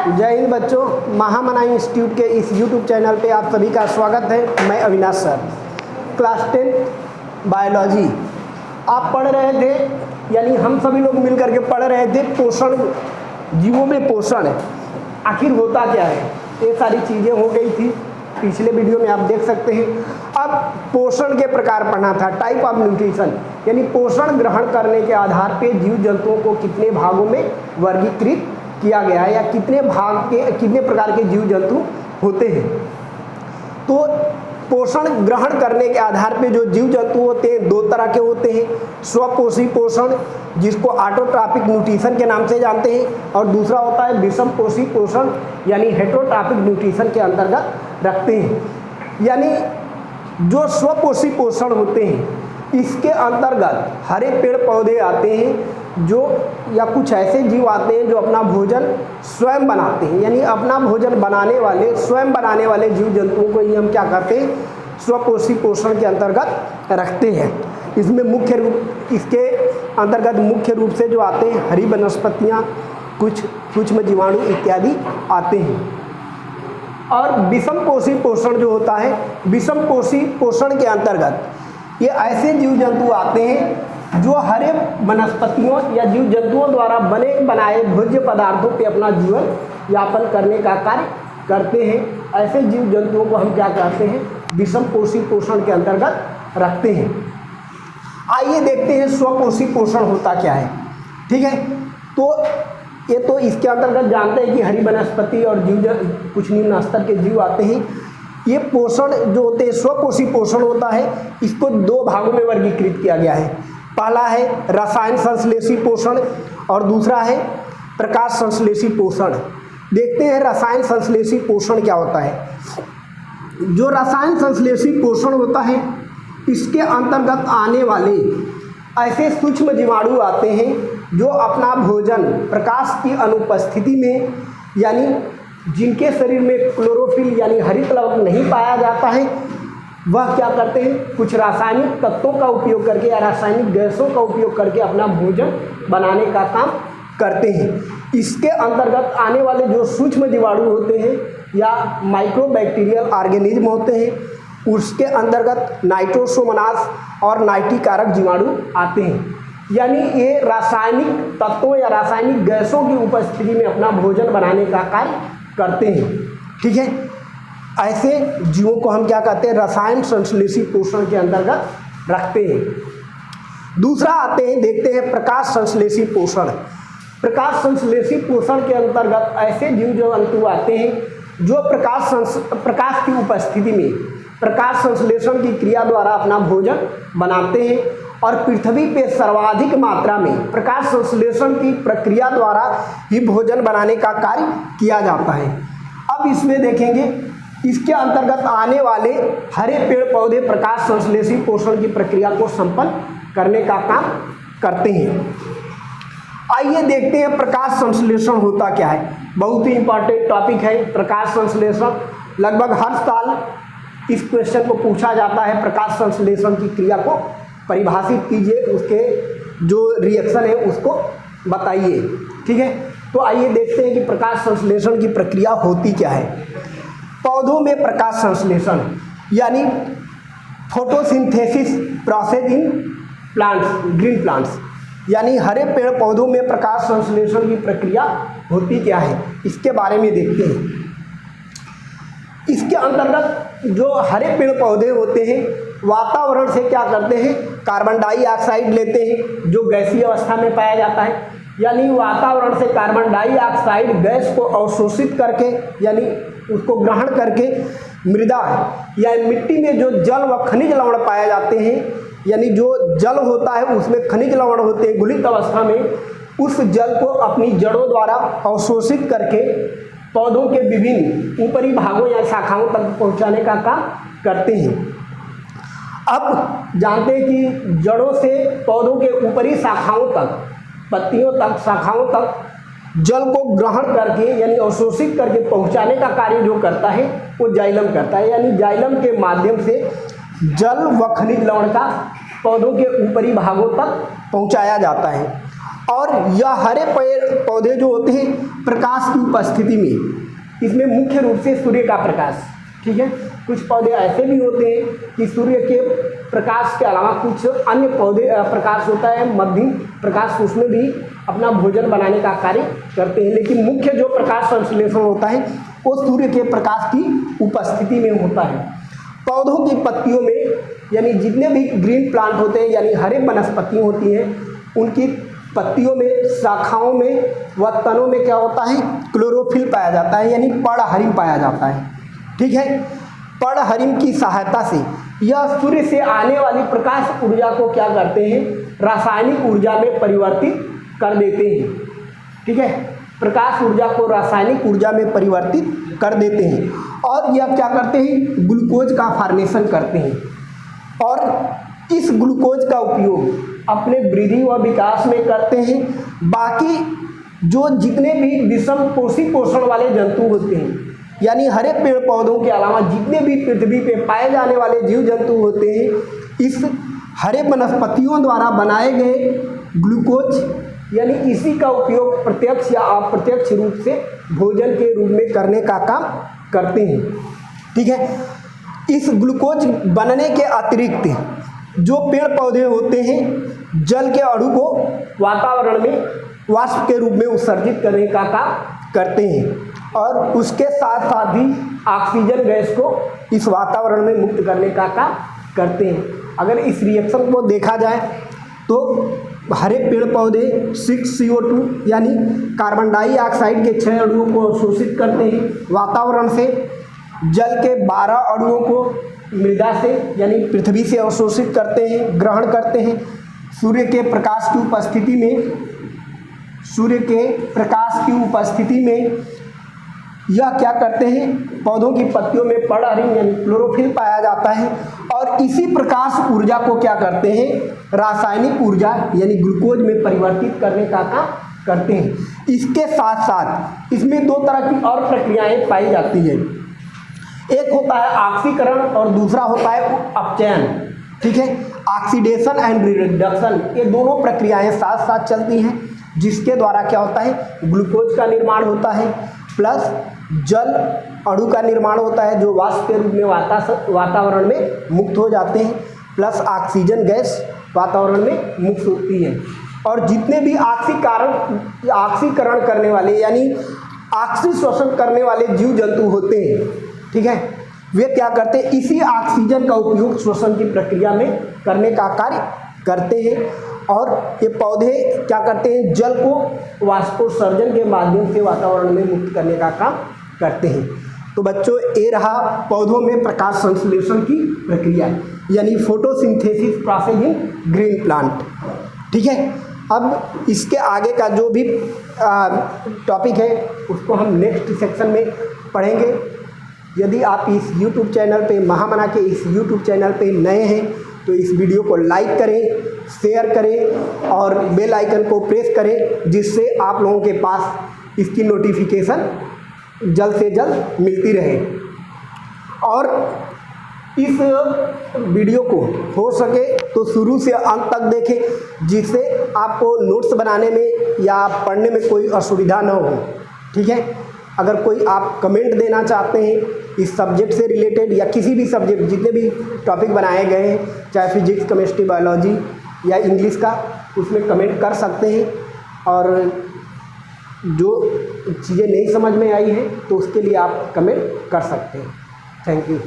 जय हिंद बच्चों, महामना इंस्टीट्यूट के इस YouTube चैनल पे आप सभी का स्वागत है। मैं अविनाश सर। क्लास 10 बायोलॉजी आप पढ़ रहे थे, यानी हम सभी लोग मिल करके पढ़ रहे थे पोषण, जीवों में पोषण आखिर होता क्या है। ये सारी चीज़ें हो गई थी पिछले वीडियो में, आप देख सकते हैं। अब पोषण के प्रकार पढ़ना था, टाइप ऑफ न्यूट्रिशन, यानी पोषण ग्रहण करने के आधार पे जीव जंतुओं को कितने भागों में वर्गीकृत किया गया है या कितने प्रकार के जीव जंतु होते हैं। तो पोषण ग्रहण करने के आधार पे जो जीव जंतु होते हैं दो तरह के होते हैं। स्वपोषी पोषण, जिसको ऑटोट्रॉपिक न्यूट्रिशन के नाम से जानते हैं, और दूसरा होता है विषम पोषी पोषण, यानी हेटेरोट्रॉपिक न्यूट्रिशन के अंतर्गत रखते हैं। यानी जो स्वपोषी पोषण होते हैं इसके अंतर्गत हरे पेड़ पौधे आते हैं, जो या कुछ ऐसे जीव आते हैं जो अपना भोजन स्वयं बनाते हैं, यानी अपना भोजन बनाने वाले, स्वयं बनाने वाले जीव जंतुओं को ही हम क्या करते हैं, स्वपोषी पोषण के अंतर्गत रखते हैं। इसमें इसके अंतर्गत मुख्य रूप से जो आते हैं हरी वनस्पतियाँ, कुछ सूक्ष्म जीवाणु इत्यादि आते हैं। और विषम पोषी पोषण जो होता है, विषम पोषी पोषण के अंतर्गत ये ऐसे जीव जंतु आते हैं जो हरे वनस्पतियों या जीव जंतुओं द्वारा बने बनाए भोज्य पदार्थों पे अपना जीवन यापन करने का कार्य करते हैं। ऐसे जीव जंतुओं को हम क्या कहते हैं, विषम पोषी पोषण के अंतर्गत रखते हैं। आइए देखते हैं स्वपोषी पोषण होता क्या है। ठीक है, तो ये तो इसके अंतर्गत जानते हैं कि हरी वनस्पति और जीव कुछ निम्न स्तर के जीव आते हैं। ये पोषण जो होते हैं स्वपोषी पोषण होता है, इसको दो भागों में वर्गीकृत किया गया है। पहला है रसायन संश्लेषी पोषण और दूसरा है प्रकाश संश्लेषी पोषण। देखते हैं रसायन संश्लेषी पोषण क्या होता है। जो रसायन संश्लेषी पोषण होता है इसके अंतर्गत आने वाले ऐसे सूक्ष्म जीवाणु आते हैं जो अपना भोजन प्रकाश की अनुपस्थिति में, यानी जिनके शरीर में क्लोरोफिल यानी हरित लवण नहीं पाया जाता है, वह क्या करते हैं, कुछ रासायनिक तत्वों का उपयोग करके या रासायनिक गैसों का उपयोग करके अपना भोजन बनाने का काम करते हैं। इसके अंतर्गत आने वाले जो सूक्ष्म जीवाणु होते हैं या माइक्रोबैक्टीरियल ऑर्गेनिज्म होते हैं, उसके अंतर्गत नाइट्रोसोमोनास और नाइट्रिकारक जीवाणु आते हैं। यानी ये रासायनिक तत्वों या रासायनिक गैसों की उपस्थिति में अपना भोजन बनाने का कार्य करते हैं। ठीक है, ऐसे जीवों को हम क्या कहते हैं, रसायन संश्लेषी पोषण के अंतर्गत रखते हैं। दूसरा आते हैं, देखते हैं प्रकाश संश्लेषी पोषण। प्रकाश संश्लेषी पोषण के अंतर्गत ऐसे जीव जंतु आते हैं जो प्रकाश की उपस्थिति में प्रकाश संश्लेषण की क्रिया द्वारा अपना भोजन बनाते हैं, और पृथ्वी पे सर्वाधिक मात्रा में प्रकाश संश्लेषण की प्रक्रिया द्वारा ही भोजन बनाने का कार्य किया जाता है। अब इसमें देखेंगे, इसके अंतर्गत आने वाले हरे पेड़ पौधे प्रकाश संश्लेषी पोषण की प्रक्रिया को संपन्न करने का काम करते हैं। आइए देखते हैं प्रकाश संश्लेषण होता क्या है। बहुत ही इंपॉर्टेंट टॉपिक है प्रकाश संश्लेषण। लगभग हर साल इस क्वेश्चन को पूछा जाता है, प्रकाश संश्लेषण की क्रिया को परिभाषित कीजिए, उसके जो रिएक्शन है उसको बताइए। ठीक है, तो आइए देखते हैं कि प्रकाश संश्लेषण की प्रक्रिया होती क्या है। पौधों में प्रकाश संश्लेषण यानी photosynthesis process in plants, green plants, यानी हरे पेड़ पौधों में प्रकाश संश्लेषण की प्रक्रिया होती क्या है, इसके बारे में देखते हैं। इसके अंतर्गत जो हरे पेड़ पौधे होते हैं वातावरण से क्या करते हैं, कार्बन डाइऑक्साइड लेते हैं जो गैसीय अवस्था में पाया जाता है, यानी वातावरण से कार्बन डाइऑक्साइड गैस को अवशोषित करके, यानी उसको ग्रहण करके मृदा या मिट्टी में जो जल व खनिज लवण पाए जाते हैं, यानी जो जल होता है उसमें खनिज लवण होते हैं गुलित अवस्था में, उस जल को अपनी जड़ों द्वारा अवशोषित करके पौधों के विभिन्न ऊपरी भागों या शाखाओं तक पहुंचाने का काम करते हैं। अब जानते हैं कि जड़ों से पौधों के ऊपरी शाखाओं तक, पत्तियों तक, शाखाओं तक जल को ग्रहण करके यानी अवशोषित करके पहुंचाने का कार्य जो करता है वो जाइलम करता है, यानी जाइलम के माध्यम से जल व खनिज लवण का पौधों के ऊपरी भागों तक पहुंचाया जाता है। और यह हरे पेड़ पौधे जो होते हैं प्रकाश की उपस्थिति में, इसमें मुख्य रूप से सूर्य का प्रकाश, ठीक है। कुछ पौधे ऐसे भी होते हैं कि सूर्य के प्रकाश के अलावा कुछ अन्य पौधे प्रकाश होता है, मध्यम प्रकाश, उसमें भी अपना भोजन बनाने का कार्य करते हैं, लेकिन मुख्य जो प्रकाश संश्लेषण होता है वो सूर्य के प्रकाश की उपस्थिति में होता है। पौधों की पत्तियों में, यानी जितने भी ग्रीन प्लांट होते हैं यानी हरे वनस्पतियाँ होती हैं, उनकी पत्तियों में, शाखाओं में व तनों में क्या होता है, क्लोरोफिल पाया जाता है, यानी पर्णहरिम पाया जाता है, ठीक है। पर्णहरिम की सहायता से यह सूर्य से आने वाली प्रकाश ऊर्जा को क्या करते हैं, रासायनिक ऊर्जा में परिवर्तित कर देते हैं, ठीक है। प्रकाश ऊर्जा को रासायनिक ऊर्जा में परिवर्तित कर देते हैं और यह क्या करते हैं, ग्लूकोज का फॉर्मेशन करते हैं और इस ग्लूकोज का उपयोग अपने वृद्धि व विकास में करते हैं। बाकी जो जितने भी विषम पोषण वाले जंतु होते हैं, यानी हरे पेड़ पौधों के अलावा जितने भी पृथ्वी पे पाए जाने वाले जीव जंतु होते हैं, इस हरे वनस्पतियों द्वारा बनाए गए ग्लूकोज यानी इसी का उपयोग प्रत्यक्ष या अप्रत्यक्ष रूप से भोजन के रूप में करने का काम करते हैं, ठीक है। इस ग्लूकोज बनने के अतिरिक्त जो पेड़ पौधे होते हैं जल के अणु को वातावरण में वाष्प के रूप में उत्सर्जित करने का काम करते हैं और उसके साथ साथ ही ऑक्सीजन गैस को इस वातावरण में मुक्त करने का काम करते हैं। अगर इस रिएक्शन को देखा जाए तो हरे पेड़ पौधे 6CO2 यानी कार्बन डाइऑक्साइड के 6 अणुओं को अवशोषित करते हैं वातावरण से, जल के 12 अणुओं को मृदा से यानी पृथ्वी से अवशोषित करते हैं, ग्रहण करते हैं। सूर्य के प्रकाश की उपस्थिति में यह क्या करते हैं, पौधों की पत्तियों में पर्णहरिम यानी क्लोरोफिल पाया जाता है और इसी प्रकाश ऊर्जा को क्या करते हैं, रासायनिक ऊर्जा यानी ग्लूकोज में परिवर्तित करने का काम करते हैं। इसके साथ साथ इसमें 2 तरह की और प्रक्रियाएं पाई जाती हैं, एक होता है ऑक्सीकरण और दूसरा होता है अपचयन, ठीक है। ऑक्सीडेशन एंड रिडक्शन, ये दोनों प्रक्रियाएं साथ साथ चलती हैं, जिसके द्वारा क्या होता है, ग्लूकोज का निर्माण होता है प्लस जल अणु का निर्माण होता है जो वाष्प के रूप में वातावरण में मुक्त हो जाते हैं, प्लस ऑक्सीजन गैस वातावरण में मुक्त होती है। और जितने भी ऑक्सीकरण करने वाले यानी ऑक्सीश्वसन करने वाले जीव जंतु होते हैं, ठीक है, वे क्या करते हैं, इसी ऑक्सीजन का उपयोग श्वसन की प्रक्रिया में करने का कार्य करते हैं और ये पौधे क्या करते हैं, जल को वाष्पोत्सर्जन के माध्यम से वातावरण में मुक्त करने का काम करते हैं। तो बच्चों, ये रहा पौधों में प्रकाश संश्लेषण की प्रक्रिया यानी photosynthesis process in green plant, ठीक है। अब इसके आगे का जो भी टॉपिक है उसको हम नेक्स्ट सेक्शन में पढ़ेंगे। यदि आप इस YouTube चैनल पे, महामना के इस YouTube चैनल पे नए हैं तो इस वीडियो को लाइक करें, शेयर करें और बेल आइकन को प्रेस करें, जिससे आप लोगों के पास इसकी नोटिफिकेशन जल्द से जल्द मिलती रहे। और इस वीडियो को हो सके तो शुरू से अंत तक देखें, जिससे आपको नोट्स बनाने में या पढ़ने में कोई असुविधा न हो, ठीक है। अगर कोई आप कमेंट देना चाहते हैं इस सब्जेक्ट से रिलेटेड या किसी भी सब्जेक्ट, जितने भी टॉपिक बनाए गए हैं, चाहे फिजिक्स, केमिस्ट्री, बायोलॉजी या इंग्लिश का, उसमें कमेंट कर सकते हैं। और जो चीज़ें नहीं समझ में आई हैं तो उसके लिए आप कमेंट कर सकते हैं। Thank you.